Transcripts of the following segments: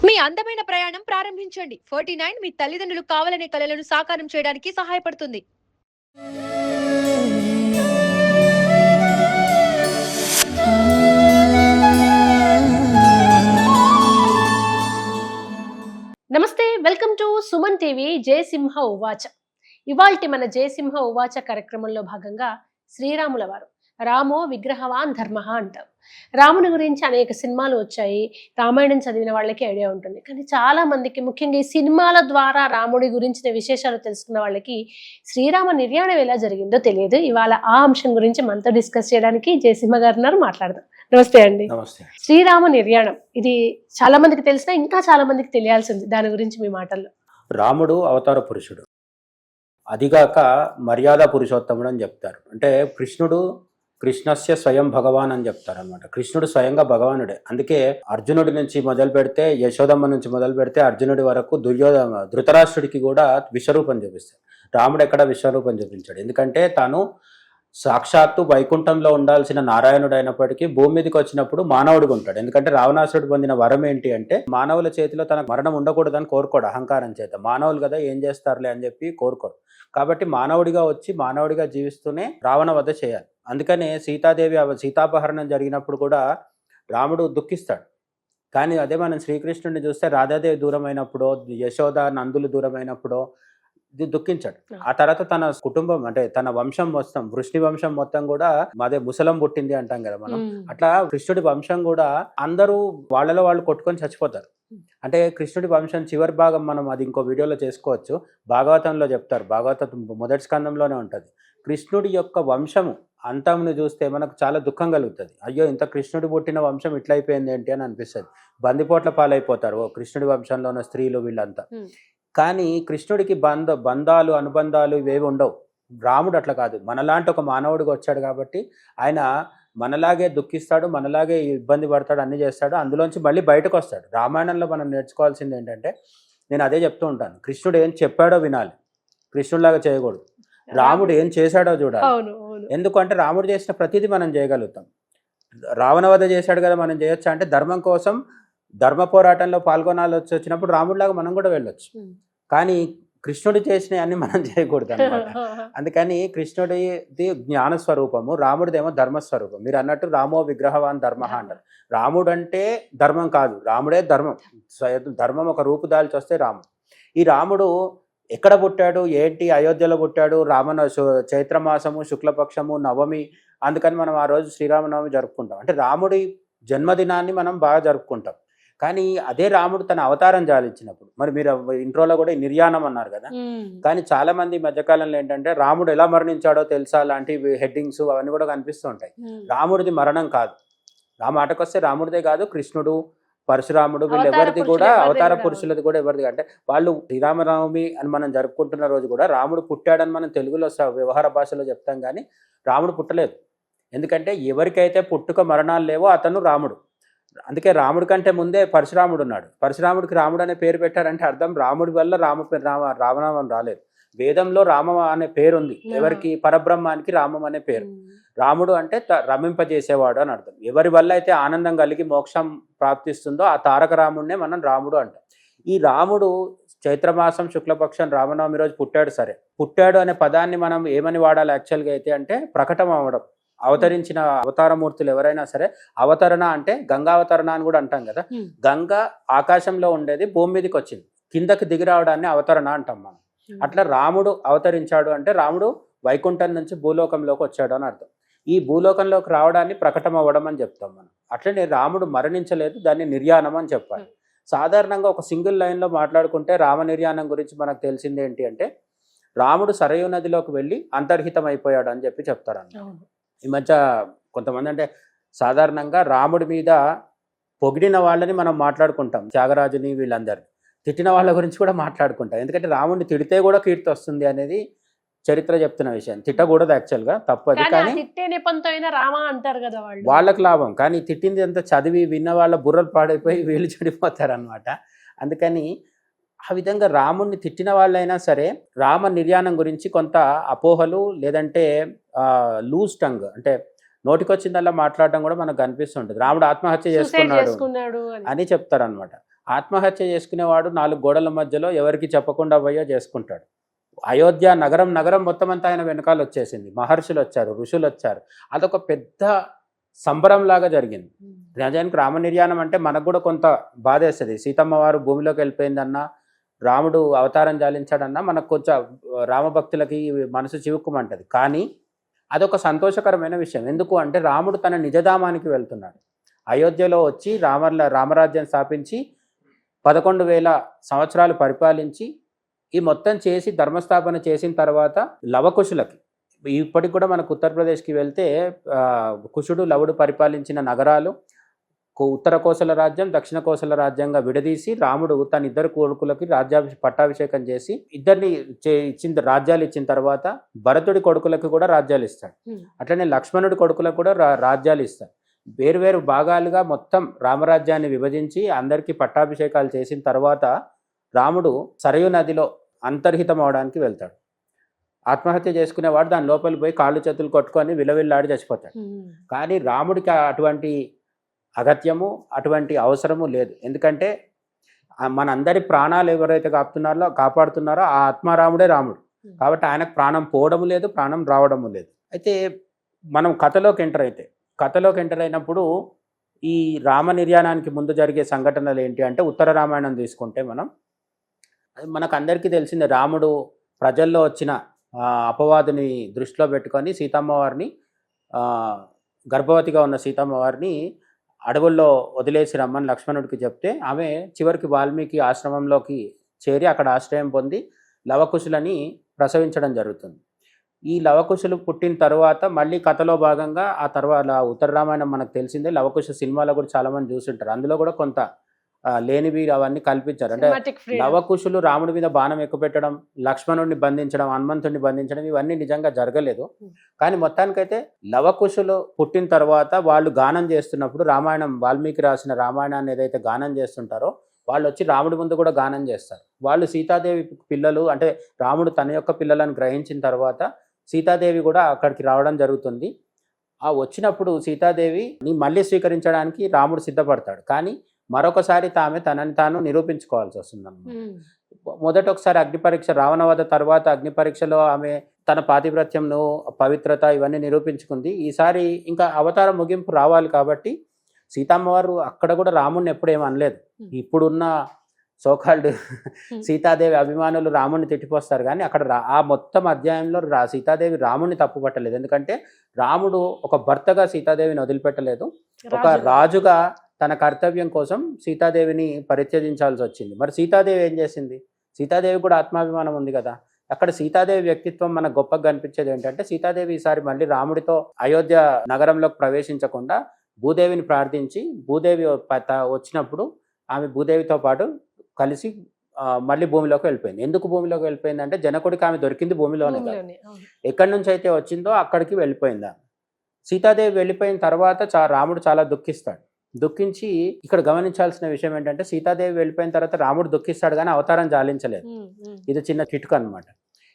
మీ అందమైన ప్రయాణం ప్రారంభించండి. 49 మీ తల్లిదండ్రులు కావాలనే కలలను సాకారం చేయడానికి సహాయపడుతుంది. నమస్తే, welcome to Suman TV Jayasimha ఉవాచ. ఇవాల్టి మన జయసింహ ఉవాచ కార్యక్రమంలో భాగంగా శ్రీరాముల వారు రామో విగ్రహవాన్ ధర్మ అంటారు. రాముని గురించి అనేక సినిమాలు వచ్చాయి. రామాయణం చదివిన వాళ్ళకి ఐడియా ఉంటుంది. కానీ చాలా మందికి, ముఖ్యంగా ఈ సినిమాల ద్వారా రాముడి గురించిన విశేషాలు తెలుసుకున్న వాళ్ళకి శ్రీరామ నిర్యాణం ఎలా జరిగిందో తెలియదు. ఇవాళ ఆ అంశం గురించి మనతో డిస్కస్ చేయడానికి జయసింహ గారు ఉన్నారు. మాట్లాడదాం. నమస్తే అండి. నమస్తే. శ్రీరామ నిర్యాణం ఇది చాలా మందికి తెలిసినా ఇంకా చాలా మందికి తెలియాల్సింది. దాని గురించి మీ మాటల్లో. రాముడు అవతార పురుషుడు, అదిగాక మర్యాద పురుషోత్తముడు అని చెప్తారు. అంటే కృష్ణస్య స్వయం భగవాన్ అని చెప్తారు అనమాట. కృష్ణుడు స్వయంగా భగవానుడే. అందుకే అర్జునుడి నుంచి మొదలు పెడితే, యశోదమ్మ నుంచి మొదలు పెడితే అర్జునుడి వరకు ధృతరాష్ట్రుడికి కూడా విశ్వరూపం చూపిస్తాడు. రాముడు ఎక్కడ విశ్వరూపం చూపించాడు? ఎందుకంటే తాను సాక్షాత్తు వైకుంఠంలో ఉండాల్సిన నారాయణుడు అయినప్పటికీ భూమి మీదకి వచ్చినప్పుడు మానవుడిగా ఉంటాడు. ఎందుకంటే రావణాసురుడు పొందిన వరం ఏంటి అంటే, మానవుల చేతిలో తనకు మరణం ఉండకూడదని కోరుకోడు. అహంకారం చేత మానవులు కదా ఏం చేస్తారులే అని చెప్పి కోరుకోడు. కాబట్టి మానవుడిగా వచ్చి మానవుడిగా జీవిస్తూనే రావణ వధ చేయాలి. అందుకనే సీతాపహరణం జరిగినప్పుడు కూడా రాముడు దుఃఖిస్తాడు. కానీ అదే మనం శ్రీకృష్ణుడిని చూస్తే రాధాదేవి దూరం అయినప్పుడో, యశోద నందులు దూరం అయినప్పుడో దుఃఖించాడు. ఆ తర్వాత తన కుటుంబం, అంటే తన వంశం మొత్తం, వృష్ణి వంశం మొత్తం కూడా మాదే ముసలం పుట్టింది అంటాం కదా మనం. అట్లా కృష్ణుడి వంశం కూడా అందరూ వాళ్ళలో వాళ్ళు కొట్టుకొని చచ్చిపోతారు. అంటే కృష్ణుడి వంశం చివరి భాగం మనం అది ఇంకో వీడియోలో చేసుకోవచ్చు. భాగవతంలో చెప్తారు. భాగవతం మొదటి స్కందంలోనే ఉంటుంది. కృష్ణుడి యొక్క వంశము అంతంను చూస్తే మనకు చాలా దుఃఖం కలుగుతుంది. అయ్యో, ఇంత కృష్ణుడి పుట్టిన వంశం ఇట్లయిపోయింది ఏంటి అని అనిపిస్తుంది. బందిపోట్ల పాలైపోతారు కృష్ణుడి వంశంలో ఉన్న స్త్రీలు వీళ్ళంతా. కానీ కృష్ణుడికి బంధాలు అనుబంధాలు ఇవేవి ఉండవు. రాముడు అట్లా కాదు. మనలాంటి ఒక మానవుడిగా వచ్చాడు కాబట్టి ఆయన మనలాగే దుఃఖిస్తాడు, మనలాగే ఇబ్బంది పడతాడు, అన్ని చేస్తాడు. అందులోంచి మళ్ళీ బయటకు వస్తాడు. రామాయణంలో మనం నేర్చుకోవాల్సింది ఏంటంటే, నేను అదే చెప్తూ ఉంటాను, కృష్ణుడు ఏం చెప్పాడో వినాలి, కృష్ణుడిలాగా చేయకూడదు. రాముడు ఏం చేశాడో చూడాలి. ఎందుకంటే రాముడు చేసిన ప్రతిదీ మనం చేయగలుగుతాం. రావణవధ చేశాడు కదా, మనం చేయొచ్చా అంటే, ధర్మం కోసం ధర్మ పోరాటంలో పాల్గొనాల్సి వచ్చినప్పుడు రాముడిలాగా మనం కూడా వెళ్ళొచ్చు. కానీ కృష్ణుడు చేసినవి అన్ని మనం చేయకూడదు అనమాట. అందుకని కృష్ణుడిది జ్ఞానస్వరూపము, రాముడిదేమో ధర్మస్వరూపం. మీరు అన్నట్టు రామో విగ్రహవాన్ ధర్మ అంటారు. రాముడు అంటే ధర్మం కాదు, రాముడే ధర్మం. ధర్మం ఒక రూపు దాల్చి వస్తే రాముడు. ఈ రాముడు ఎక్కడ పుట్టాడు ఏంటి? అయోధ్యలో పుట్టాడు. చైత్రమాసము శుక్లపక్షము నవమి. అందుకని మనం ఆ రోజు శ్రీరామనవమి జరుపుకుంటాం. అంటే రాముడి జన్మదినాన్ని మనం బాగా జరుపుకుంటాం. కానీ అదే రాముడు తన అవతారం చాలించినప్పుడు, మరి మీరు ఇంట్రోలో కూడా నిర్యాణం అన్నారు కదా, కానీ చాలా మంది మధ్యకాలంలో ఏంటంటే రాముడు ఎలా మరణించాడో తెలుసా లాంటి హెడ్డింగ్స్ అవన్నీ కూడా కనిపిస్తూ ఉంటాయి. రాముడిది మరణం కాదు. ఆ మాటకొస్తే రాముడిదే కాదు, కృష్ణుడు, పరశురాముడు, వీళ్ళెవరిది కూడా అవతార పురుషులది కూడా ఎవరిది అంటే, వాళ్ళు శ్రీరామనవమి అని మనం జరుపుకుంటున్న రోజు కూడా రాముడు పుట్టాడని మనం తెలుగులో వ్యవహార భాషలో చెప్తాం. కానీ రాముడు పుట్టలేదు. ఎందుకంటే ఎవరికైతే పుట్టుక మరణాలు లేవో అతను రాముడు. అందుకే రాముడి కంటే ముందే పరశురాముడు ఉన్నాడు. పరశురాముడికి రాముడు అనే పేరు పెట్టారంటే అర్థం రాముడి వల్ల రామనామం రాలేదు. వేదంలో రామ అనే పేరు ఉంది. ఎవరికి? పరబ్రహ్మానికి రామం అనే పేరు. రాముడు అంటే రమింపజేసేవాడు అని అర్థం. ఎవరి వల్ల అయితే ఆనందం కలిగి మోక్షం ప్రాప్తిస్తుందో ఆ తారక రాముడినే మనం రాముడు అంటాం. ఈ రాముడు చైత్రమాసం శుక్లపక్షం రామనవమి రోజు పుట్టాడు. సరే, పుట్టాడు అనే పదాన్ని మనం ఏమని వాడాలి యాక్చువల్గా అయితే అంటే, ప్రకటన అవ్వడం. అవతరించిన అవతారమూర్తులు ఎవరైనా సరే, అవతరణ అంటే గంగావతరణ అని కూడా అంటాం కదా. గంగ ఆకాశంలో ఉండేది భూమి మీదకి వచ్చింది, కిందకి దిగి రావడాన్ని అవతరణ అంటాం మనం. అట్లా రాముడు అవతరించాడు అంటే రాముడు వైకుంఠం నుంచి భూలోకంలోకి వచ్చాడు అని అర్థం. ఈ భూలోకంలోకి రావడాన్ని ప్రకటన అవ్వడం అని చెప్తాం మనం. అట్లనే రాముడు మరణించలేదు, దాన్ని నిర్యాణం అని చెప్పాలి. సాధారణంగా ఒక సింగిల్ లైన్లో మాట్లాడుకుంటే రామ నిర్యాణం గురించి మనకు తెలిసింది ఏంటి అంటే, రాముడు సరయూ నదిలోకి వెళ్ళి అంతర్హితం అయిపోయాడు అని చెప్పి చెప్తారన్నమాట. ఈ మధ్య కొంతమంది అంటే సాధారణంగా రాముడి మీద పొగిడిన వాళ్ళని మనం మాట్లాడుకుంటాం, త్యాగరాజుని వీళ్ళందరినీ. తిట్టిన వాళ్ళ గురించి కూడా మాట్లాడుకుంటాం. ఎందుకంటే రాముడిని తిడితే కూడా కీర్తి వస్తుంది అనేది చరిత్ర చెప్తున్న విషయం. తిట్టకూడదు యాక్చువల్గా, తప్పది. కానీ వాళ్ళకి లాభం. కానీ తిట్టింది అంతా చదివి విన్న వాళ్ళ బుర్రలు పాడైపోయి వీళ్ళు చెడిపోతారనమాట. అందుకని ఆ విధంగా రాముడిని తిట్టిన వాళ్ళైనా సరే రామ నిర్యాణం గురించి కొంత అపోహలు, లేదంటే లూజ్ టంగ్, అంటే నోటికొచ్చిందల్లా మాట్లాడడం కూడా మనకు కనిపిస్తుంటుంది. రాముడు ఆత్మహత్య చేసుకున్నాడు అని చెప్తారనమాట. ఆత్మహత్య చేసుకునేవాడు 4 గోడల మధ్యలో ఎవరికి చెప్పకుండా పోయో చేసుకుంటాడు. అయోధ్య నగరం మొత్తం అంతా ఆయన వెనకాల వచ్చేసింది. మహర్షులు వచ్చారు, ఋషులు వచ్చారు. అదొక పెద్ద సంబరంలాగా జరిగింది. నిజానికి రామ నిర్యాణం అంటే మనకు కూడా కొంత బాధేస్తుంది. సీతమ్మ వారు భూమిలోకి వెళ్ళిపోయిందన్నా, రాముడు అవతారం చాలించాడన్నా మనకు కొంచెం రామభక్తులకి మనసు చివుక్కుమంటది. కానీ అదొక సంతోషకరమైన విషయం. ఎందుకు అంటే రాముడు తన నిజధామానికి వెళ్తున్నాడు. అయోధ్యలో వచ్చి రామరాజ్యం స్థాపించి 11,000 సంవత్సరాలు పరిపాలించి ఈ మొత్తం చేసి ధర్మస్థాపన చేసిన తర్వాత లవకుశులకి, ఇప్పటికి కూడా మనకు ఉత్తరప్రదేశ్కి వెళ్తే కుశుడు లవుడు పరిపాలించిన నగరాలు ఉత్తర కోసల రాజ్యం, దక్షిణ కోసల రాజ్యంగా విడదీసి రాముడు తన 2 కొడుకులకి పట్టాభిషేకం చేసి ఇద్దరిని ఇచ్చిన రాజ్యాలు ఇచ్చిన తర్వాత భరతుడి కొడుకులకు కూడా రాజ్యాలు ఇస్తాడు. అట్లనే లక్ష్మణుడి కొడుకులకు కూడా రాజ్యాలు ఇస్తాడు. వేరువేరు భాగాలుగా మొత్తం రామరాజ్యాన్ని విభజించి అందరికీ పట్టాభిషేకాలు చేసిన తర్వాత రాముడు సరయు నదిలో అంతర్హితం అవడానికి వెళ్తాడు. ఆత్మహత్య చేసుకునేవాడు దాని లోపలికి పోయి కాళ్ళు చేతులు కొట్టుకొని విలవిల్లాడి చచ్చిపోతాడు. కానీ రాముడికి అటువంటి అగత్యము, అటువంటి అవసరము లేదు. ఎందుకంటే మనందరి ప్రాణాలు ఎవరైతే కాపాడుతున్నారో ఆ ఆత్మారాముడే రాముడు. కాబట్టి ఆయనకు ప్రాణం పోవడము లేదు, ప్రాణం రావడము లేదు. అయితే మనం కథలోకి ఎంటర్ అయినప్పుడు ఈ రామ నిర్యాణానికి ముందు జరిగే సంఘటనలు ఏంటి అంటే, ఉత్తర రామాయణం తీసుకుంటే మనకు అందరికీ తెలిసిందే. రాముడు ప్రజల్లో వచ్చిన అపవాదుని దృష్టిలో పెట్టుకొని సీతమ్మ వారిని, గర్భవతిగా ఉన్న సీతమ్మ వారిని అడవుల్లో వదిలేసి రమ్మని లక్ష్మణుడికి చెప్తే ఆమె చివరికి వాల్మీకి ఆశ్రమంలోకి చేరి అక్కడ ఆశ్రయం పొంది లవకుశులని ప్రసవించడం జరుగుతుంది. ఈ లవకుశులు పుట్టిన తర్వాత మళ్ళీ కథలో భాగంగా ఆ తర్వాత ఉత్తర రామాయణం మనకు తెలిసిందే. లవకుశ సినిమాలో కూడా చాలామంది చూసింటారు. అందులో కూడా కొంత లేనివి అవన్నీ కల్పించారు. అంటే లవకుశులు రాముడి మీద బాణం ఎక్కుపెట్టడం, లక్ష్మణుడిని బంధించడం, హనుమంతుడిని బంధించడం ఇవన్నీ నిజంగా జరగలేదు. కానీ మొత్తానికైతే లవకుశులు పుట్టిన తర్వాత వాళ్ళు గానం చేస్తున్నప్పుడు వాల్మీకి రాసిన రామాయణాన్ని ఏదైతే గానం చేస్తుంటారో వాళ్ళు వచ్చి రాముడి ముందు కూడా గానం చేస్తారు. వాళ్ళు సీతాదేవి పిల్లలు, అంటే రాముడు తన యొక్క పిల్లలను గ్రహించిన తర్వాత సీతాదేవి కూడా అక్కడికి రావడం జరుగుతుంది. ఆ వచ్చినప్పుడు సీతాదేవిని మళ్ళీ స్వీకరించడానికి రాముడు సిద్ధపడతాడు. కానీ మరొకసారి తనని తాను నిరూపించుకోవాల్సి వస్తుందన్నమాట. మొదట ఒకసారి అగ్ని పరీక్ష, రావణవధ తర్వాత అగ్ని పరీక్షలో ఆమె తన పాతివ్రత్యంను, పవిత్రత ఇవన్నీ నిరూపించుకుంది. ఈసారి ఇంకా అవతార ముగింపు రావాలి కాబట్టి సీతమ్మవారు అక్కడ కూడా రాముడిని ఎప్పుడేమీ అనలేదు. ఇప్పుడున్న సోకాల్డ్ సీతాదేవి అభిమానులు రాముడిని తిట్టిపోస్తారు, కానీ అక్కడ ఆ మొత్తం అధ్యాయంలో సీతాదేవి రాముడిని తప్పు పట్టలేదు. ఎందుకంటే రాముడు ఒక భర్తగా సీతాదేవిని వదిలిపెట్టలేదు, ఒక రాజుగా తన కర్తవ్యం కోసం సీతాదేవిని పరిత్యజించాల్సి వచ్చింది. మరి సీతాదేవి ఏం చేసింది? సీతాదేవి కూడా ఆత్మాభిమానం ఉంది కదా. అక్కడ సీతాదేవి వ్యక్తిత్వం మనకు గొప్పగా కనిపించేది ఏంటంటే, సీతాదేవి ఈసారి మళ్ళీ రాముడితో అయోధ్య నగరంలోకి ప్రవేశించకుండా భూదేవిని ప్రార్థించి, భూదేవి వచ్చినప్పుడు ఆమె భూదేవితో పాటు కలిసి మళ్ళీ భూమిలోకి వెళ్ళిపోయింది. ఎందుకు భూమిలోకి వెళ్ళిపోయింది అంటే, జనకుడికి ఆమె దొరికింది భూమిలోనే. ఎక్కడి నుంచి అయితే వచ్చిందో అక్కడికి వెళ్ళిపోయింది ఆమె. సీతాదేవి వెళ్ళిపోయిన తర్వాత రాముడు చాలా దుఃఖించి ఇక్కడ గమనించాల్సిన విషయం ఏంటంటే, సీతాదేవి వెళ్ళిపోయిన తర్వాత రాముడు దుఃఖిస్తాడు కానీ అవతారం చాలించలేదు. ఇది చిన్న కిటుకు అనమాట.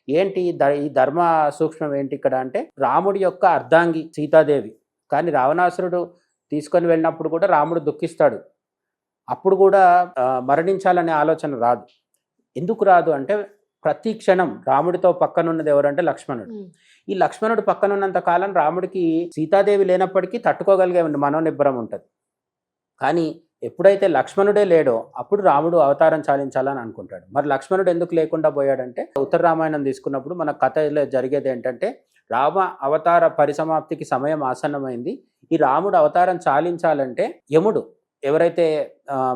ఏంటి ఈ ధర్మ సూక్ష్మం ఏంటి ఇక్కడ అంటే, రాముడి యొక్క అర్ధాంగి సీతాదేవి. కానీ రావణాసురుడు తీసుకొని వెళ్ళినప్పుడు కూడా రాముడు దుఃఖిస్తాడు. అప్పుడు కూడా మరణించాలనే ఆలోచన రాదు. ఎందుకు రాదు అంటే, ప్రతి క్షణం రాముడితో పక్కనున్నది ఎవరంటే లక్ష్మణుడు. ఈ లక్ష్మణుడు పక్కనున్నంత కాలం రాముడికి సీతాదేవి లేనప్పటికీ తట్టుకోగలిగే మనోనిబ్బరం ఉంటుంది. కానీ ఎప్పుడైతే లక్ష్మణుడే లేడో అప్పుడు రాముడు అవతారం చాలించాలని అనుకుంటాడు. మరి లక్ష్మణుడు ఎందుకు లేకుండా పోయాడంటే, ఉత్తర రామాయణం తీసుకున్నప్పుడు మన కథలో జరిగేది ఏంటంటే, రామ అవతార పరిసమాప్తికి సమయం ఆసన్నమైంది. ఈ రాముడు అవతారం చాలించాలంటే యముడు, ఎవరైతే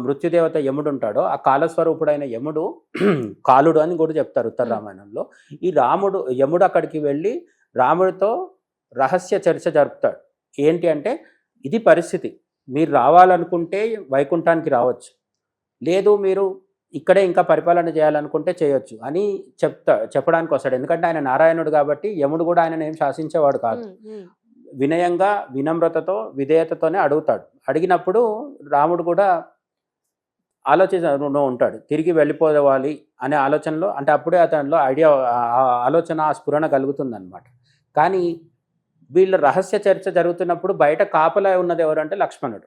మృత్యుదేవత యముడు ఉంటాడో ఆ కాలస్వరూపుడైన యముడు, కాలుడు అని కూడా చెప్తారు ఉత్తర రామాయణంలో. ఈ యముడు అక్కడికి వెళ్ళి రాముడితో రహస్య చర్చ జరుపుతాడు. ఏంటి అంటే, ఇది పరిస్థితి, మీరు రావాలనుకుంటే వైకుంఠానికి రావచ్చు, లేదు మీరు ఇక్కడే ఇంకా పరిపాలన చేయాలనుకుంటే చేయొచ్చు అని చెప్పడానికి వస్తాడు. ఎందుకంటే ఆయన నారాయణుడు కాబట్టి యముడు కూడా ఆయన ఏం శాసించేవాడు కాదు. వినయంగా, వినమ్రతతో, విధేయతతోనే అడుగుతాడు. అడిగినప్పుడు రాముడు కూడా ఆలోచన ఉంటాడు, తిరిగి వెళ్ళిపోవాలి అనే ఆలోచనలో. అంటే అప్పుడే అతనిలో ఆలోచన స్ఫురణ కలుగుతుందన్నమాట. కానీ వీళ్ళ రహస్య చర్చ జరుగుతున్నప్పుడు బయట కాపలా ఉన్నది ఎవరంటే లక్ష్మణుడు.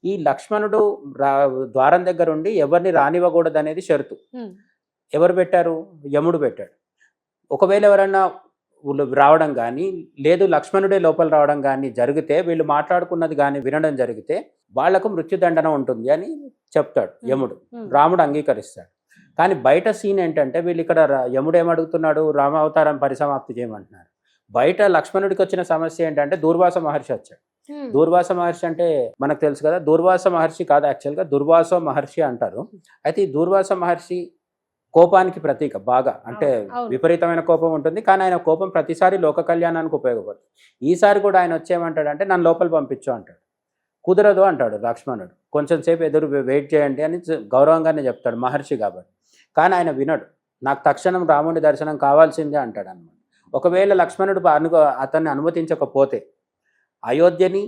ఈ లక్ష్మణుడు ద్వారం దగ్గర ఉండి ఎవరిని రానివ్వకూడదు అనేది షరతు. ఎవరు పెట్టారు? యముడు పెట్టాడు. ఒకవేళ ఎవరన్నా రావడం కానీ లేదు లక్ష్మణుడే లోపల రావడం కానీ జరిగితే, వీళ్ళు మాట్లాడుకున్నది కానీ వినడం జరిగితే వాళ్లకు మృత్యుదండన ఉంటుంది అని చెప్తాడు యముడు. రాముడు అంగీకరిస్తాడు. కానీ బయట సీన్ ఏంటంటే వీళ్ళు ఇక్కడ యముడు ఏమడుగుతున్నాడు? రామావతారం పరిసమాప్తి చేయమంటున్నారు. బయట లక్ష్మణుడికి వచ్చిన సమస్య ఏంటంటే దూర్వాస మహర్షి వచ్చాడు. దూర్వాస మహర్షి అంటే మనకు తెలుసు కదా, దూర్వాస మహర్షి కాదు, యాక్చువల్గా దుర్వాస మహర్షి అంటారు. అయితే ఈ దూర్వాస మహర్షి కోపానికి ప్రతీక. బాగా అంటే విపరీతమైన కోపం ఉంటుంది, కానీ ఆయన కోపం ప్రతిసారి లోక కళ్యాణానికి ఉపయోగపడుతుంది. ఈసారి కూడా ఆయన వచ్చేయమంటాడంటే నన్ను లోపల పంపించు అంటాడు. కుదరదు అంటాడు లక్ష్మణుడు. కొంచెం సేపు ఎదురు వెయిట్ చేయండి అని గౌరవంగానే చెప్తాడు మహర్షి కాబట్టి. కానీ ఆయన వినడు. నాకు తక్షణం రాముడి దర్శనం కావాల్సిందే అంటాడు అన్నమాట. ఒకవేళ లక్ష్మణుడు అతన్ని అనుమతించకపోతే అయోధ్యని,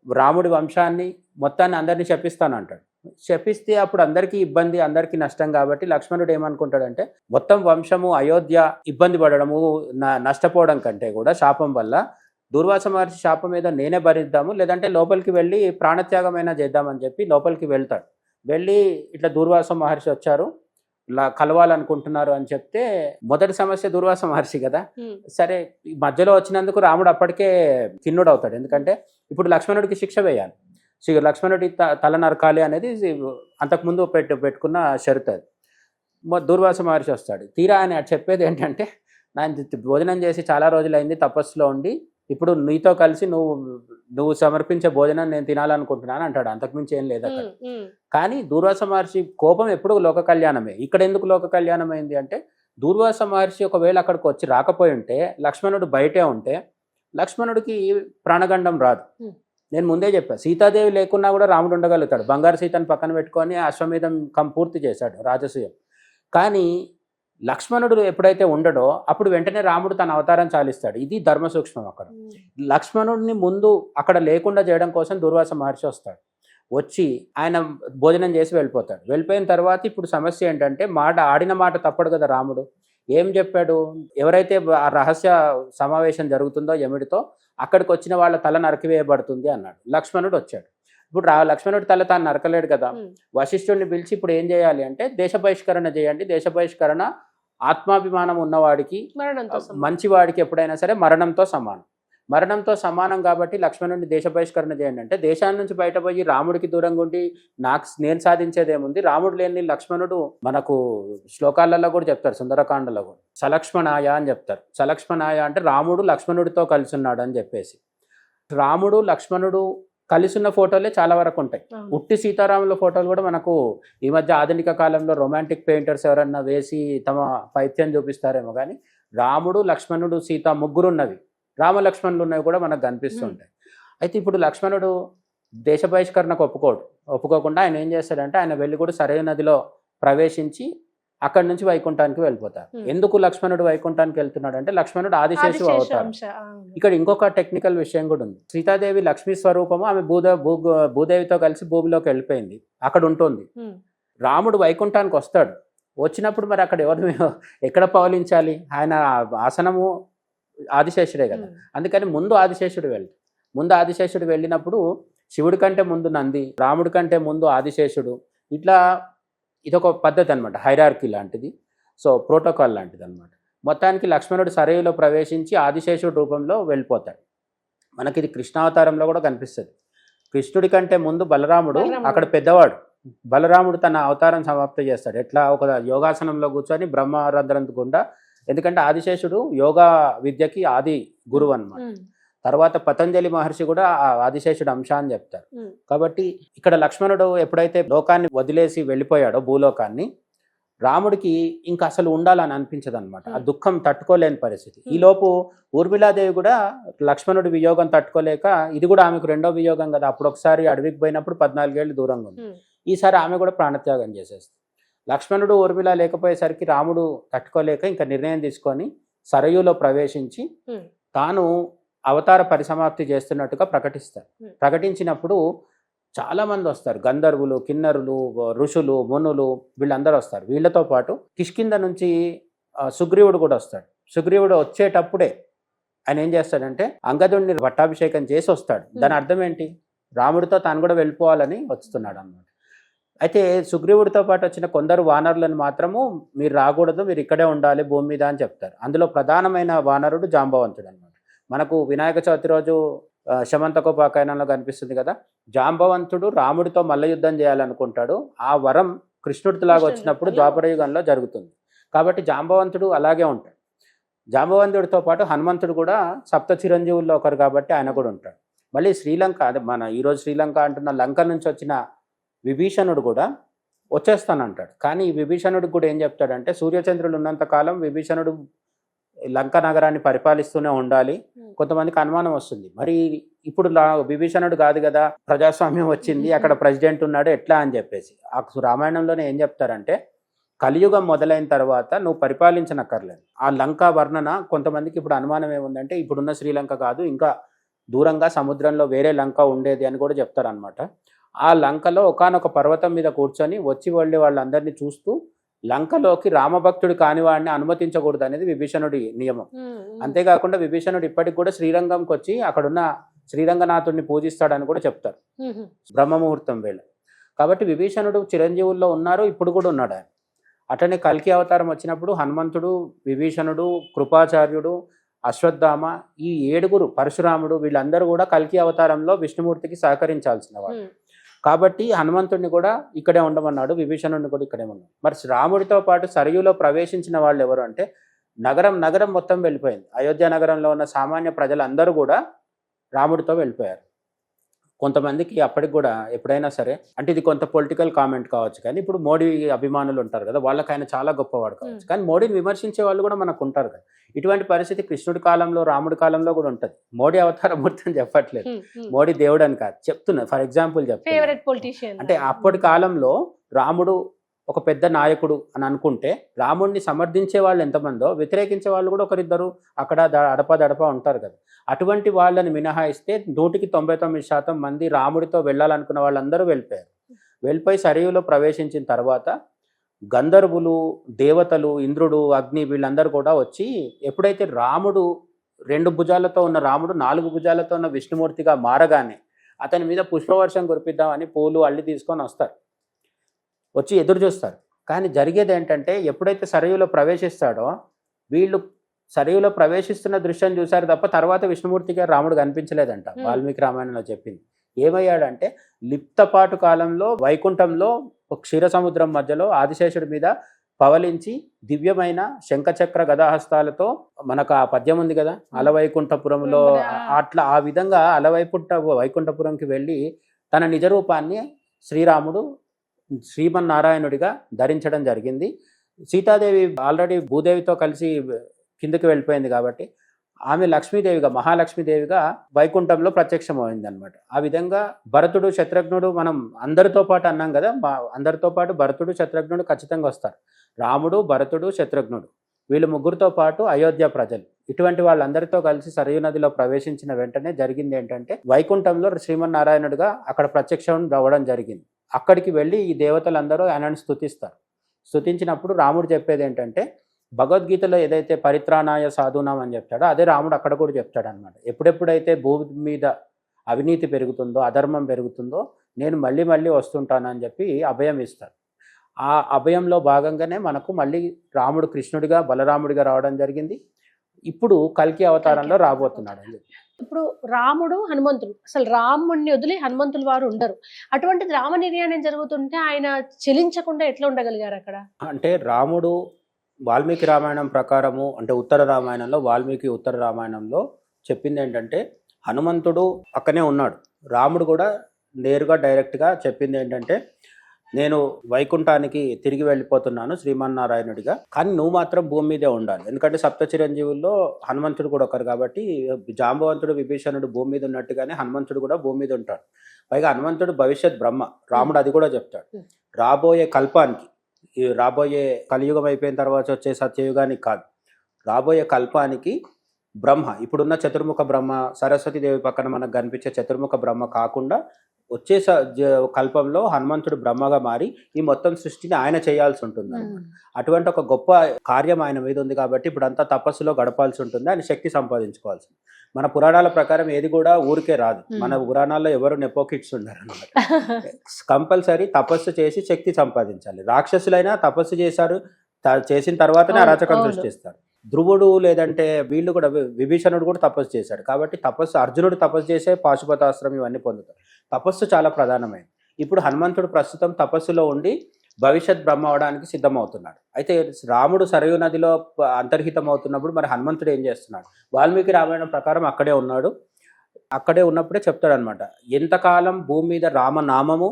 రాముడి వంశాన్ని మొత్తాన్ని అందరినీ శపిస్తాను అంటాడు. శపిస్తే అప్పుడు అందరికీ ఇబ్బంది, అందరికీ నష్టం. కాబట్టి లక్ష్మణుడు ఏమనుకుంటాడంటే మొత్తం వంశము అయోధ్య ఇబ్బంది పడడము, నష్టపోవడం కంటే కూడా శాపం వల్ల దూర్వాస మహర్షి శాపం మీద నేనే భరిద్దాము, లేదంటే లోపలికి వెళ్ళి ప్రాణత్యాగమైనా చేద్దామని చెప్పి లోపలికి వెళ్తాడు. వెళ్ళి ఇట్లా దూర్వాస మహర్షి వచ్చారు, కలవాలనుకుంటున్నారు అని చెప్తే మొదటి సమస్య దూర్వాస మహర్షి కదా. సరే, మధ్యలో వచ్చినందుకు రాముడు అప్పటికే ఖిన్నుడు అవుతాడు. ఎందుకంటే ఇప్పుడు లక్ష్మణుడికి శిక్ష వేయాలి. లక్ష్మణుడి తల నరకాలి అనేది అంతకుముందు పెట్టుకున్న షరతు. అది దూర్వాస మహర్షి వస్తాడు. తీరా ఆయన చెప్పేది ఏంటంటే, నేను భోజనం చేసి చాలా రోజులైంది, తపస్సులో ఉండి ఇప్పుడు నీతో కలిసి నువ్వు సమర్పించే భోజనం నేను తినాలనుకుంటున్నాను అంటాడు. అంతకుమించి ఏం లేదు అక్కడ. కానీ దూర్వాస మహర్షి కోపం ఎప్పుడు లోక కళ్యాణమే. ఇక్కడ ఎందుకు లోక కళ్యాణం అయింది అంటే, దూర్వాస మహర్షి ఒకవేళ అక్కడికి వచ్చి రాకపోయి ఉంటే, లక్ష్మణుడు బయటే ఉంటే లక్ష్మణుడికి ప్రాణగండం రాదు. నేను ముందే చెప్పాను, సీతాదేవి లేకున్నా కూడా రాముడు ఉండగలుగుతాడు. బంగారు సీతను పక్కన పెట్టుకొని అశ్వమేధం పూర్తి చేశాడు, రాజసూయం. కానీ లక్ష్మణుడు ఎప్పుడైతే ఉండడో అప్పుడు వెంటనే రాముడు తన అవతారం చాలిస్తాడు. ఇది ధర్మ సూక్ష్మం. అక్కడ లక్ష్మణుడిని ముందు అక్కడ లేకుండా చేయడం కోసం దూర్వాస మహర్షి వస్తాడు. వచ్చి ఆయన భోజనం చేసి వెళ్ళిపోతాడు. వెళ్ళిపోయిన తర్వాత ఇప్పుడు సమస్య ఏంటంటే, ఆడిన మాట తప్పడు కదా రాముడు. ఏం చెప్పాడు? ఎవరైతే ఆ రహస్య సమావేశం జరుగుతుందో యముడితో, అక్కడికి వచ్చిన వాళ్ళ తల నరికివేయబడుతుంది అన్నాడు. లక్ష్మణుడు వచ్చాడు. ఇప్పుడు లక్ష్మణుడి తల తాను నరకలేడు కదా. వశిష్ఠుడిని పిలిచి ఇప్పుడు ఏం చేయాలి అంటే, దేశ బహిష్కరణ చేయండి. దేశ బహిష్కరణ ఆత్మాభిమానం ఉన్నవాడికి, మంచివాడికి ఎప్పుడైనా సరే మరణంతో సమానం. మరణంతో సమానం కాబట్టి లక్ష్మణుడిని దేశ బహిష్కరణ చేయండి అంటే, దేశాన్ని నుంచి బయటపోయి రాముడికి దూరంగా ఉండి నేను సాధించేదేముంది? రాముడు లేని లక్ష్మణుడు మనకు శ్లోకాలలో కూడా చెప్తారు, సుందరకాండలో కూడా సలక్ష్మణాయ అని చెప్తారు. సలక్ష్మణాయ అంటే రాముడు లక్ష్మణుడితో కలిసి ఉన్నాడు అని చెప్పేసి. రాముడు లక్ష్మణుడు కలిసి ఉన్న ఫోటోలే చాలా వరకు ఉంటాయి. ఉట్టి సీతారాముల ఫోటోలు కూడా మనకు ఈ మధ్య ఆధునిక కాలంలో రొమాంటిక్ పెయింటర్స్ ఎవరన్నా వేసి తమ పైత్యం చూపిస్తారేమో, కానీ రాముడు లక్ష్మణుడు సీత ముగ్గురు ఉన్నవి, రామ లక్ష్మణులు ఉన్నవి కూడా మనకు కనిపిస్తుంటాయి. అయితే ఇప్పుడు లక్ష్మణుడు దేశ బహిష్కరణకు ఒప్పుకోకుండా ఆయన ఏం చేస్తాడంటే, ఆయన వెళ్ళి కూడా సరైన నదిలో ప్రవేశించి అక్కడి నుంచి వైకుంఠానికి వెళ్ళిపోతారు. ఎందుకు లక్ష్మణుడు వైకుంఠానికి వెళ్తున్నాడు అంటే, లక్ష్మణుడు ఆదిశేషువు అవుతారు. ఇక్కడ ఇంకొక టెక్నికల్ విషయం కూడా ఉంది. సీతాదేవి లక్ష్మీ స్వరూపము, ఆమె భూదేవితో కలిసి భూమిలోకి వెళ్ళిపోయింది, అక్కడ ఉంటుంది. రాముడు వైకుంఠానికి వస్తాడు. వచ్చినప్పుడు మరి అక్కడ ఎక్కడ పౌలించాలి? ఆయన ఆసనము ఆదిశేషుడే కదా. అందుకని ముందు ఆదిశేషుడు వెళ్ళినప్పుడు శివుడి కంటే ముందు నంది, రాముడి కంటే ముందు ఆదిశేషుడు. ఇట్లా ఇదొక పద్ధతి అనమాట, హైరార్కీ లాంటిది. సో ప్రోటోకాల్ లాంటిది అనమాట. మొత్తానికి లక్ష్మణుడు సరయులో ప్రవేశించి ఆదిశేషుడు రూపంలో వెళ్ళిపోతాడు. మనకి ఇది కృష్ణావతారంలో కూడా కనిపిస్తుంది. కృష్ణుడి కంటే ముందు బలరాముడు అక్కడ పెద్దవాడు. బలరాముడు తన అవతారం సమాప్తి చేస్తాడు. ఎట్లా? ఒక యోగాసనంలో కూర్చొని బ్రహ్మరంధ్రం గుండా. ఎందుకంటే ఆదిశేషుడు యోగా విద్యకి ఆది గురువు అన్నమాట. తర్వాత పతంజలి మహర్షి కూడా ఆదిశేషుడు అంశ అని చెప్తారు. కాబట్టి ఇక్కడ లక్ష్మణుడు ఎప్పుడైతే లోకాన్ని వదిలేసి వెళ్ళిపోయాడో, భూలోకాన్ని, రాముడికి ఇంకా అసలు ఉండాలని అనిపించదు అనమాట. ఆ దుఃఖం తట్టుకోలేని పరిస్థితి. ఈలోపు ఊర్మిళాదేవి కూడా లక్ష్మణుడి వియోగం తట్టుకోలేక, ఇది కూడా ఆమెకు రెండో వియోగం కదా, అప్పుడు ఒకసారి అడవికి పోయినప్పుడు 14 ఏళ్ళు దూరంగా ఉంది. ఈసారి ఆమె కూడా ప్రాణత్యాగం చేసేస్తుంది. లక్ష్మణుడు ఊర్మిళ లేకపోయేసరికి రాముడు తట్టుకోలేక ఇంకా నిర్ణయం తీసుకొని సరయులో ప్రవేశించి తాను అవతార పరిసమాప్తి చేస్తున్నట్టుగా ప్రకటిస్తారు. ప్రకటించినప్పుడు చాలా మంది వస్తారు, గంధర్వులు, కిన్నరులు, ఋషులు, మునులు, వీళ్ళందరూ వస్తారు. వీళ్ళతో పాటు కిష్కింద నుంచి సుగ్రీవుడు కూడా వస్తాడు. సుగ్రీవుడు వచ్చేటప్పుడే ఆయన ఏం చేస్తాడంటే, అంగదుడిని పట్టాభిషేకం చేసి వస్తాడు. దాని అర్థం ఏంటి? రాముడితో తాను కూడా వెళ్ళిపోవాలని వస్తున్నాడు అన్నమాట. అయితే సుగ్రీవుడితో పాటు వచ్చిన కొందరు వానరులను మాత్రము మీరు రాకూడదు, మీరు ఇక్కడే ఉండాలి భూమి మీద అని చెప్తారు. అందులో ప్రధానమైన వానరుడు జాంబవంతుడు అనమాట. మనకు వినాయక చవితి రోజు శమంతకోపాఖ్యానంలో కనిపిస్తుంది కదా, జాంబవంతుడు రాముడితో మల్ల యుద్ధం చేయాలనుకుంటాడు. ఆ వరం కృష్ణుడిలాగా వచ్చినప్పుడు ద్వాపర యుగంలో జరుగుతుంది. కాబట్టి జాంబవంతుడు అలాగే ఉంటాడు. జాంబవంతుడితో పాటు హనుమంతుడు కూడా సప్త చిరంజీవుల్లో ఒకరు కాబట్టి ఆయన కూడా ఉంటాడు. మళ్ళీ శ్రీలంక, అదే మన ఈరోజు శ్రీలంక అంటున్న లంక నుంచి వచ్చిన విభీషణుడు కూడా వచ్చేస్తానంటాడు. కానీ ఈ విభీషణుడికి కూడా ఏం చెప్తాడంటే, సూర్యచంద్రులు ఉన్నంత కాలం విభీషణుడు లంక నగరాన్ని పరిపాలిస్తూనే ఉండాలి. కొంతమందికి అనుమానం వస్తుంది, మరి ఇప్పుడు విభీషణుడు కాదు కదా, ప్రజాస్వామ్యం వచ్చింది, అక్కడ ప్రెసిడెంట్ ఉన్నాడు, ఎట్లా అని చెప్పేసి. ఆ రామాయణంలోనే ఏం చెప్తారంటే, కలియుగం మొదలైన తర్వాత నువ్వు పరిపాలించనక్కర్లేదు. ఆ లంక వర్ణన కొంతమందికి ఇప్పుడు అనుమానం ఏముందంటే, ఇప్పుడున్న శ్రీలంక కాదు, ఇంకా దూరంగా సముద్రంలో వేరే లంక ఉండేది అని కూడా చెప్తారనమాట. ఆ లంకలో ఒకానొక పర్వతం మీద కూర్చొని వచ్చి వెళ్ళే వాళ్ళందరినీ చూస్తూ లంకలోకి రామభక్తుడు కాని వాడిని అనుమతించకూడదు అనేది విభీషణుడి నియమం. అంతేకాకుండా విభీషణుడు ఇప్పటికి కూడా శ్రీరంగంకి వచ్చి అక్కడున్న శ్రీరంగనాథుడిని పూజిస్తాడని కూడా చెప్తారు బ్రహ్మముహూర్తం వేళ. కాబట్టి విభీషణుడు చిరంజీవుల్లో ఉన్నారు, ఇప్పుడు కూడా ఉన్నాడు ఆయన. అట్లనే కల్కి అవతారం వచ్చినప్పుడు హనుమంతుడు, విభీషణుడు, కృపాచార్యుడు, అశ్వత్థామ, ఈ 7 పరశురాముడు, వీళ్ళందరూ కూడా కల్కి అవతారంలో విష్ణుమూర్తికి సహకరించాల్సిన వాళ్ళు. కాబట్టి హనుమంతుడిని కూడా ఇక్కడే ఉండమన్నాడు, విభీషణుడిని కూడా ఇక్కడే ఉన్నాడు. మరి రాముడితో పాటు సరయులో ప్రవేశించిన వాళ్ళు ఎవరు అంటే, నగరం మొత్తం వెళ్ళిపోయింది. అయోధ్య నగరంలో ఉన్న సామాన్య ప్రజలందరూ కూడా రాముడితో వెళ్ళిపోయారు. కొంతమందికి అప్పటికి కూడా ఎప్పుడైనా సరే, అంటే ఇది కొంత పొలిటికల్ కామెంట్ కావచ్చు, కానీ ఇప్పుడు మోడీ అభిమానులు ఉంటారు కదా, వాళ్ళకి ఆయన చాలా గొప్పవాడు కావచ్చు, కానీ మోడీని విమర్శించే వాళ్ళు కూడా మనకు ఉంటారు కదా. ఇటువంటి పరిస్థితి కృష్ణుడి కాలంలో, రాముడి కాలంలో కూడా ఉంటుంది. మోడీ అవతారమూర్తి అని చెప్పట్లేదు, మోడీ దేవుడు అని కాదు చెప్తున్నా, ఫర్ ఎగ్జాంపుల్ చెప్తున్నా. అంటే అప్పటి కాలంలో రాముడు ఒక పెద్ద నాయకుడు అని అనుకుంటే, రాముడిని సమర్థించే వాళ్ళు ఎంతమందో వ్యతిరేకించే వాళ్ళు కూడా ఒకరిద్దరు అక్కడ అడప ఉంటారు కదా. అటువంటి వాళ్ళని మినహాయిస్తే 99% మంది రాముడితో వెళ్ళాలనుకున్న వాళ్ళందరూ వెళ్ళిపోయి సరయులో ప్రవేశించిన తర్వాత గంధర్వులు, దేవతలు, ఇంద్రుడు, అగ్ని, వీళ్ళందరూ కూడా వచ్చి, ఎప్పుడైతే రాముడు 2 భుజాలతో ఉన్న రాముడు 4 భుజాలతో ఉన్న విష్ణుమూర్తిగా మారగానే అతని మీద పుష్పవర్షం కురిపిద్దామని పూలు అల్లి తీసుకొని వస్తారు, వచ్చి ఎదురు చూస్తారు. కానీ జరిగేది ఏంటంటే, ఎప్పుడైతే సరయులో ప్రవేశిస్తాడో వీళ్ళు సరయులో ప్రవేశిస్తున్న దృశ్యం చూశారు తప్ప తర్వాత విష్ణుమూర్తిగా రాముడు కనిపించలేదంట. వాల్మీకి రామాయణంలో చెప్పింది ఏమయ్యాడంటే, లిప్తపాటు కాలంలో వైకుంఠంలో క్షీర సముద్రం మధ్యలో ఆదిశేషుడి మీద పవలించి దివ్యమైన శంఖచక్ర గదాహస్తాలతో, మనకు ఆ పద్యం ఉంది కదా, అలవైకుంఠపురంలో, అట్లా ఆ విధంగా వైకుంఠపురంకి వెళ్ళి తన నిజ రూపాన్ని శ్రీరాముడు శ్రీమన్నారాయణుడిగా ధరించడం జరిగింది. సీతాదేవి ఆల్రెడీ భూదేవితో కలిసి కిందకి వెళ్ళిపోయింది కాబట్టి ఆమె లక్ష్మీదేవిగా, మహాలక్ష్మీదేవిగా వైకుంఠంలో ప్రత్యక్షమైంది అనమాట. ఆ విధంగా భరతుడు, శత్రుఘ్నుడు, మనం అందరితో పాటు అన్నాం కదా, అందరితో పాటు భరతుడు, శత్రుఘ్నుడు ఖచ్చితంగా వస్తారు. రాముడు, భరతుడు, శత్రుఘ్నుడు, వీళ్ళు 3 పాటు అయోధ్య ప్రజలు, ఇటువంటి వాళ్ళందరితో కలిసి సరయూ నదిలో ప్రవేశించిన వెంటనే జరిగింది ఏంటంటే, వైకుంఠంలో శ్రీమన్నారాయణుడిగా అక్కడ ప్రత్యక్షం అవ్వడం జరిగింది. అక్కడికి వెళ్ళి ఈ దేవతలందరూ ఆయనను స్తుతించినప్పుడు రాముడు చెప్పేది ఏంటంటే, భగవద్గీతలో ఏదైతే పరిత్రాణాయ సాధూనాం అని చెప్తాడో అదే రాముడు అక్కడ కూడా చెప్తాడు అనమాట. ఎప్పుడెప్పుడైతే భూమి మీద అవినీతి పెరుగుతుందో, అధర్మం పెరుగుతుందో, నేను మళ్ళీ వస్తుంటానని చెప్పి అభయం ఇస్తాడు. ఆ అభయంలో భాగంగానే మనకు మళ్ళీ రాముడు కృష్ణుడిగా, బలరాముడిగా రావడం జరిగింది. ఇప్పుడు కల్కి అవతారంలో రాబోతున్నాడు అని చెప్పి. ఇప్పుడు రాముడు, హనుమంతుడు, అసలు రాముడిని వదిలి హనుమంతులు వారు ఉండరు. అటువంటిది రామ నిర్యాణం జరుగుతుంటే ఆయన చెలించకుండా ఎట్లా ఉండగలిగారు అక్కడ? అంటే రాముడు వాల్మీకి రామాయణం ప్రకారము, అంటే ఉత్తర రామాయణంలో, వాల్మీకి ఉత్తర రామాయణంలో చెప్పింది ఏంటంటే, హనుమంతుడు అక్కనే ఉన్నాడు. రాముడు కూడా నేరుగా డైరెక్ట్గా చెప్పింది ఏంటంటే, నేను వైకుంఠానికి తిరిగి వెళ్ళిపోతున్నాను శ్రీమన్నారాయణుడిగా, కానీ నువ్వు మాత్రం భూమి మీదే ఉండాలి. ఎందుకంటే సప్త చిరంజీవుల్లో హనుమంతుడు కూడా ఒకరు కాబట్టి, జాంబవంతుడు, విభీషణుడు భూమి మీద ఉన్నట్టుగానే హనుమంతుడు కూడా భూమి మీద ఉంటాడు. పైగా హనుమంతుడు భవిష్యత్ బ్రహ్మ, రాముడు అది కూడా చెప్తాడు. రాబోయే కల్పానికి, రాబోయే కలియుగం అయిపోయిన తర్వాత వచ్చే సత్యయుగానికి కాదు, రాబోయే కల్పానికి బ్రహ్మ, ఇప్పుడున్న చతుర్ముఖ బ్రహ్మ, సరస్వతీదేవి పక్కన మనకు కనిపించే చతుర్ముఖ బ్రహ్మ కాకుండా వచ్చే కల్పంలో హనుమంతుడు బ్రహ్మగా మారి ఈ మొత్తం సృష్టిని ఆయన చేయాల్సి ఉంటుంది. అటువంటి ఒక గొప్ప కార్యం ఆయన మీద ఉంది కాబట్టి ఇప్పుడు అంతా తపస్సులో గడపాల్సి ఉంటుంది, ఆయన శక్తి సంపాదించుకోవాల్సి. మన పురాణాల ప్రకారం ఏది కూడా ఊరికే రాదు. మన పురాణాల్లో ఎవరు నెపోకిట్స్ ఉన్నారు అన్నమాట. కంపల్సరీ తపస్సు చేసి శక్తి సంపాదించాలి. రాక్షసులైనా తపస్సు చేశారు, చేసిన తర్వాతనే అరాచకం సృష్టిస్తారు. ధ్రువుడు లేదంటే వీళ్ళు కూడా, విభీషణుడు కూడా తపస్సు చేశాడు. కాబట్టి తపస్సు, అర్జునుడు తపస్సు చేసే పాశుపతాస్త్రం ఇవన్నీ పొందుతారు. తపస్సు చాలా ప్రధానమైనది. ఇప్పుడు హనుమంతుడు ప్రస్తుతం తపస్సులో ఉండి భవిష్యత్ బ్రహ్మ అవడానికి సిద్ధమవుతున్నాడు. అయితే రాముడు సరయూ నదిలో అంతర్హితం అవుతున్నప్పుడు మరి హనుమంతుడు ఏం చేస్తున్నాడు? వాల్మీకి రామాయణం ప్రకారం అక్కడే ఉన్నాడు. అక్కడే ఉన్నప్పుడే చెప్తాడు అనమాట, ఎంతకాలం భూమి మీద రామనామము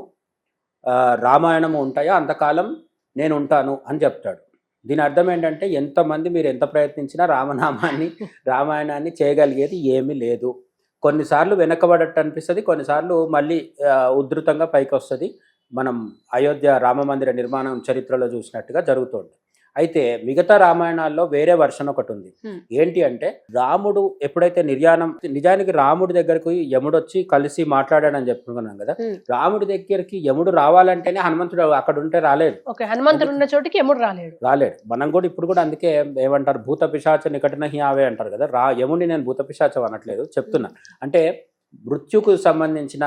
రామాయణము ఉంటాయో అంతకాలం నేను ఉంటాను అని చెప్తాడు. దీని అర్థం ఏంటంటే ఎంతమంది మీరు ఎంత ప్రయత్నించినా రామనామాన్ని రామాయణాన్ని చేయగలిగేది ఏమీ లేదు. కొన్నిసార్లు వెనకబడట్టు అనిపిస్తుంది, కొన్నిసార్లు మళ్ళీ ఉధృతంగా పైకి వస్తుంది. మనం అయోధ్య రామ మందిర నిర్మాణం చరిత్రలో చూసినట్టుగా జరుగుతుంది. అయితే మిగతా రామాయణాల్లో వేరే వర్షన్ ఒకటి ఉంది. ఏంటి అంటే, రాముడు ఎప్పుడైతే నిజానికి రాముడి దగ్గరకు యముడు వచ్చి కలిసి మాట్లాడాడని చెప్పుకున్నాం కదా. రాముడి దగ్గరికి యముడు రావాలంటేనే హనుమంతుడు అక్కడ ఉంటే రాలేడు. హనుమంతుడు ఉన్న చోటికి యముడు రాలేడు. మనం కూడా ఇప్పుడు కూడా అందుకే ఏమంటారు, భూత పిశాచ నికటనహి ఆవే అంటారు కదా. యముడిని నేను భూత పిశాచం అనట్లేదు, చెప్తున్నా. అంటే మృత్యుకు సంబంధించిన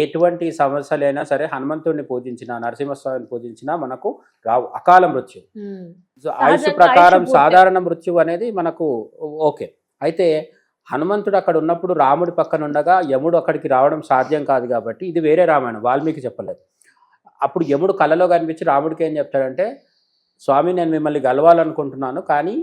ఎటువంటి సమస్యలైనా సరే హనుమంతుడిని పూజించినా, నరసింహస్వామిని పూజించినా మనకు రావు. అకాల మృత్యు, ఆయుష్ ప్రకారం సాధారణ మృత్యు అనేది మనకు ఓకే. అయితే హనుమంతుడు అక్కడ ఉన్నప్పుడు రాముడి పక్కన ఉండగా యముడు అక్కడికి రావడం సాధ్యం కాదు కాబట్టి ఇది వేరే రామాయణం, వాల్మీకి చెప్పలేదు. అప్పుడు యముడు కలలో కనిపించి రాముడికి ఏం చెప్తాడంటే, స్వామి నేను మిమ్మల్ని గెలవాలనుకుంటున్నాను కానీ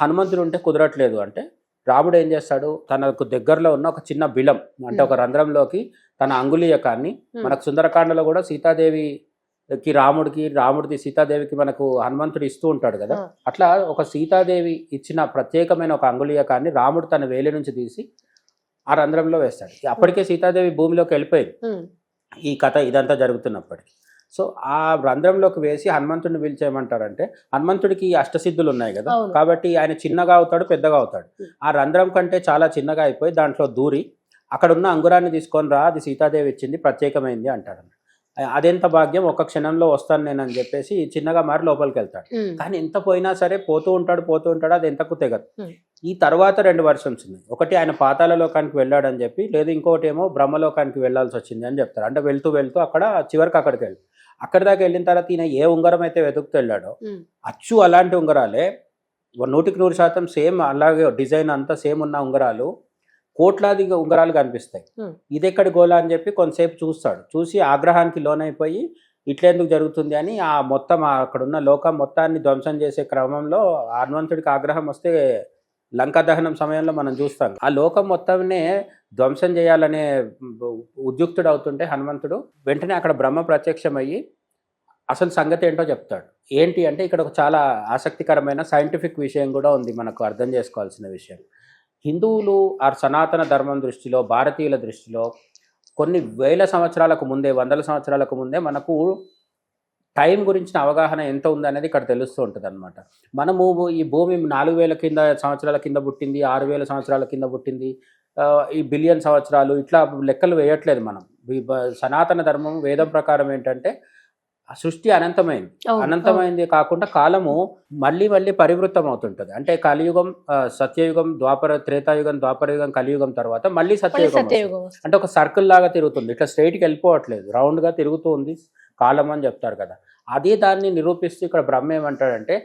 హనుమంతుడు ఉంటే కుదరట్లేదు అంటే, రాముడు ఏం చేస్తాడు, తనకు దగ్గరలో ఉన్న ఒక చిన్న బిలం అంటే ఒక రంధ్రంలోకి తన అంగుళీయకాన్ని, మనకు సుందరకాండలో కూడా సీతాదేవికి రాముడిది సీతాదేవికి మనకు హనుమంతుడు ఇస్తూ ఉంటాడు కదా. అట్లా ఒక సీతాదేవి ఇచ్చిన ప్రత్యేకమైన ఒక అంగుళీయకాన్ని రాముడు తన వేలి నుంచి తీసి ఆ రంధ్రంలో వేస్తాడు. అప్పటికే సీతాదేవి భూమిలోకి వెళ్ళిపోయింది ఈ కథ ఇదంతా జరుగుతున్నప్పటికీ. సో ఆ రంధ్రంలోకి వేసి హనుమంతుడిని పిలిచేయమంటారంటే, హనుమంతుడికి అష్టసిద్ధులు ఉన్నాయి కదా, కాబట్టి ఆయన చిన్నగా అవుతాడు, పెద్దగా అవుతాడు. ఆ రంధ్రం కంటే చాలా చిన్నగా అయిపోయి దాంట్లో దూరి అక్కడ ఉన్న అంగురాన్ని తీసుకొని రా, అది సీతాదేవి ఇచ్చింది, ప్రత్యేకమైంది అంటాడు. అదెంత భాగ్యం, ఒక క్షణంలో వస్తాను నేను అని చెప్పేసి చిన్నగా మారి లోపలికి వెళ్తాడు. కానీ ఎంత పోయినా సరే పోతూ ఉంటాడు, అది ఎంతకు తెగదు. ఈ తర్వాత 2 వర్షన్స్ ఉన్నాయి. ఒకటి ఆయన పాతాళ లోకానికి వెళ్ళాడని చెప్పి, లేదా ఇంకోటి ఏమో బ్రహ్మలోకానికి వెళ్ళాల్సి వచ్చింది అని చెప్తారు. అంటే వెళ్తూ అక్కడ చివరికి అక్కడికి వెళ్ళి అక్కడి దాకా వెళ్ళిన తర్వాత ఈయన ఏ ఉంగరం అయితే వెతుకుతూ వెళ్ళాడో అచ్చు అలాంటి ఉంగరాలే 100% సేమ్, అలాగే డిజైన్ అంతా సేమ్ ఉన్న ఉంగరాలు కోట్లాది ఉంగరాలు కనిపిస్తాయి. ఇది ఎక్కడి గోళ అని చెప్పి కొంతసేపు చూస్తాడు. చూసి ఆగ్రహానికి లోనైపోయి ఇట్లెందుకు జరుగుతుంది అని ఆ మొత్తం అక్కడున్న లోకం మొత్తాన్ని ధ్వంసం చేసే క్రమంలో హనుమంతుడికి ఆగ్రహం వస్తే లంకా దహనం సమయంలో మనం చూస్తాం. ఆ లోకం మొత్తాన్నే ధ్వంసం చేయాలనే ఉద్యుక్తుడు అవుతుంటే హనుమంతుడు వెంటనే అక్కడ బ్రహ్మ ప్రత్యక్షమయ్యి అసలు సంగతి ఏంటో చెప్తాడు. ఏంటి అంటే, ఇక్కడ ఒక చాలా ఆసక్తికరమైన సైంటిఫిక్ విషయం కూడా ఉంది మనకు అర్థం చేసుకోవాల్సిన విషయం. హిందువులు సనాతన ధర్మం దృష్టిలో, భారతీయుల దృష్టిలో కొన్ని వేల సంవత్సరాలకు ముందే, వందల సంవత్సరాలకు ముందే మనకు టైం గురించిన అవగాహన ఎంత ఉందనేది ఇక్కడ తెలుస్తూ ఉంటుంది అనమాట. మనము ఈ భూమి 4000 సంవత్సరాల కింద పుట్టింది, 6000 సంవత్సరాల కింద పుట్టింది, ఈ బిలియన్ సంవత్సరాలు ఇట్లా లెక్కలు వేయట్లేదు మనం. సనాతన ధర్మం వేదం ప్రకారం ఏంటంటే సృష్టి అనంతమైంది కాకుండా కాలము మళ్ళీ పరివృత్తం అవుతుంటుంది. అంటే కలియుగం, సత్యయుగం, త్రేతాయుగం, ద్వాపరయుగం, కలియుగం తర్వాత మళ్ళీ సత్యయుగం. అంటే ఒక సర్కిల్ లాగా తిరుగుతుంది, ఇట్లా స్ట్రైట్కి వెళ్ళిపోవట్లేదు, రౌండ్గా తిరుగుతూ ఉంది కాలం అని చెప్తారు కదా. అదే దాన్ని నిరూపిస్తూ ఇక్కడ బ్రహ్మ ఏమంటాడంటే,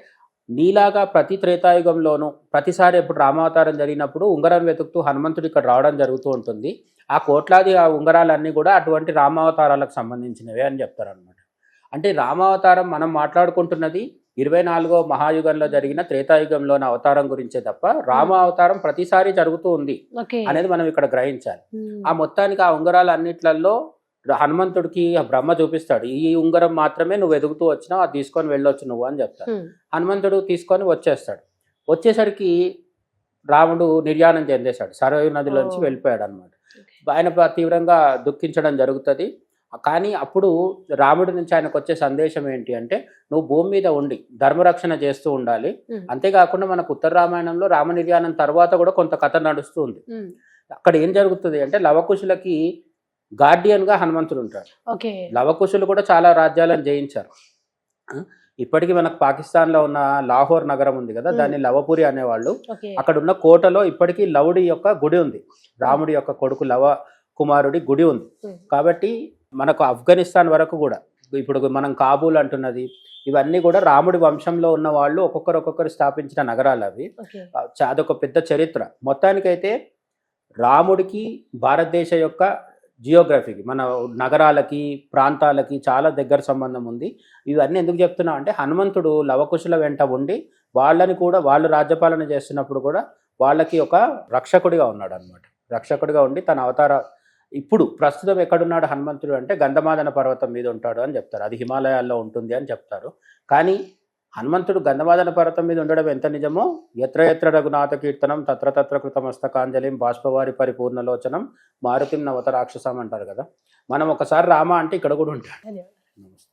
నీలాగా ప్రతి త్రేతాయుగంలోనూ ప్రతిసారి ఎప్పుడు రామావతారం జరిగినప్పుడు ఉంగరం వెతుకుతూ హనుమంతుడు ఇక్కడ రావడం జరుగుతూ ఉంటుంది. ఆ కోట్లాది ఉంగరాలన్నీ కూడా అటువంటి రామావతారాలకు సంబంధించినవే అని చెప్తారు అనమాట. అంటే రామావతారం మనం మాట్లాడుకుంటున్నది 24వ మహాయుగంలో జరిగిన త్రేతాయుగంలోని అవతారం గురించే తప్ప రామావతారం ప్రతిసారి జరుగుతూ ఉంది అనేది మనం ఇక్కడ గ్రహించాలి. ఆ మొత్తానికి ఆ ఉంగరాలు అన్నిట్లలో హనుమంతుడికి బ్రహ్మ చూపిస్తాడు, ఈ ఉంగరం మాత్రమే నువ్వు ఎదుగుతూ వచ్చినావు, అది తీసుకొని వెళ్ళొచ్చు నువ్వు అని చెప్తాడు. హనుమంతుడు తీసుకొని వచ్చేస్తాడు. వచ్చేసరికి రాముడు నిర్యాణం చెందేశాడు, సరయూ నదిలోంచి వెళ్ళిపోయాడు అనమాట. ఆయన తీవ్రంగా దుఃఖించడం జరుగుతుంది. కానీ అప్పుడు రాముడి నుంచి ఆయనకు వచ్చే సందేశం ఏంటి అంటే, నువ్వు భూమి మీద ఉండి ధర్మరక్షణ చేస్తూ ఉండాలి. అంతేకాకుండా మనకు ఉత్తర రామాయణంలో రామ నిర్యాణం తర్వాత కూడా కొంత కథ నడుస్తూ ఉంది. అక్కడ ఏం జరుగుతుంది అంటే, లవకుశులకి గార్డియన్గా హనుమంతుడు ఉంటాడు. ఓకే. లవకుశులు కూడా చాలా రాజ్యాలను జయించారు. ఆ, ఇప్పటికీ మనకు పాకిస్తాన్లో ఉన్న లాహోర్ నగరం ఉంది కదా, దాన్ని లవపురి అనేవాళ్ళు. ఓకే. అక్కడ ఉన్న కోటలో ఇప్పటికీ లవుడి యొక్క గుడి ఉంది, రాముడి యొక్క కొడుకు లవ కుమారుడి గుడి ఉంది. కాబట్టి మనకు ఆఫ్ఘనిస్తాన్ వరకు కూడా, ఇప్పుడు మనం కాబూల్ అంటున్నది, ఇవన్నీ కూడా రాముడి వంశంలో ఉన్న వాళ్ళు ఒక్కొక్కరు స్థాపించిన నగరాలు అవి. ఓకే. అదొక పెద్ద చరిత్ర. మొత్తానికైతే రాముడికి భారతదేశ యొక్క జియోగ్రఫీకి, మన నగరాలకి ప్రాంతాలకి చాలా దగ్గర సంబంధం ఉంది. ఇవన్నీ ఎందుకు చెప్తున్నా అంటే, హనుమంతుడు లవకుశుల వెంట ఉండి వాళ్ళని కూడా, వాళ్ళు రాజ్యపాలన చేస్తున్నప్పుడు కూడా వాళ్ళకి ఒక రక్షకుడిగా ఉన్నాడు అనమాట. రక్షకుడిగా ఉండి తన అవతార, ఇప్పుడు ప్రస్తుతం ఎక్కడున్నాడు హనుమంతుడు అంటే గంధమాదన పర్వతం మీద ఉంటాడు అని చెప్తారు. అది హిమాలయాల్లో ఉంటుంది అని చెప్తారు. కానీ హనుమంతుడు గంధమాదన పర్వతం మీద ఉండడం ఎంత నిజమో, ఎత్ర ఎత్ర రఘునాథ కీర్తనం తత్ర తత్ర కృతమస్తకాంజలిం బాష్పవారి పరిపూర్ణలోచనం మారుతిం నవత రాక్షసం అంటారు కదా. మనం ఒకసారి రామ అంటే ఇక్కడ కూడా ఉంటాడు. ధన్యవాదాలు. నమస్తే.